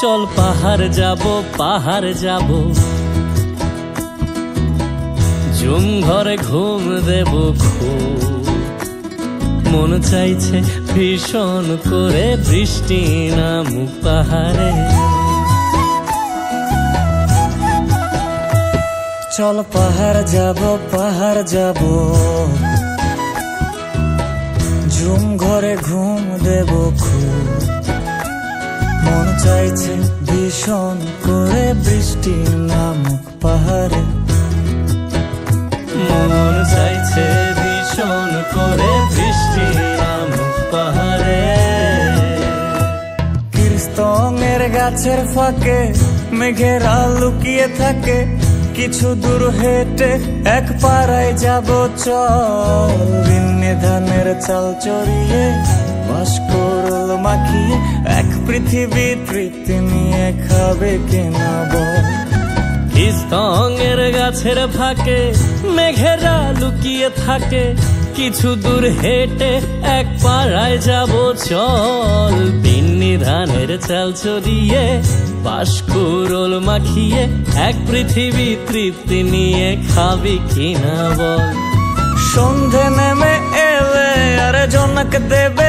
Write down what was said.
চল পাহাড় যাব, পাহাড় যাব, জুম ঘরে ঘুম দেব খুব। মন চাইছে ভীষণ করে বৃষ্টি নামুক পাহাড়ে। চল পাহাড় যাব, পাহাড় যাব, ঝুম ঘরে ঘুম দেব খুব। মন চাইছে ভীষণ করে বৃষ্টি নামুক পাহাড়ে। মন চাইছে ভীষণ করে বৃষ্টি নামুক পাহাড়ে। কীর্তনের গাছের ফাঁকে মেঘেরা লুকিয়ে থাকে, কিছু দূর হেঁটে এক পাড়ায় যাব চল। বিন্নি ধানের চাল চড়িয়ে বাঁশকরল মাখিয়ে এক পৃথিবী তৃপ্তি নিয়ে খাবে কিনা বল। কীর্তনের গাছের ফাঁকে মেঘেরা লুকিয়ে থাকে, কিছু দূর হেঁটে এক পাড়ায় যাব চল। বিন্নি ধানের চাল চড়িয়ে বাঁশকরল মাখিয়ে এক পৃথিবী তৃপ্তি নিয়ে খাবি কিনা বল। সন্ধে নেমে এলে আর জনক দেবে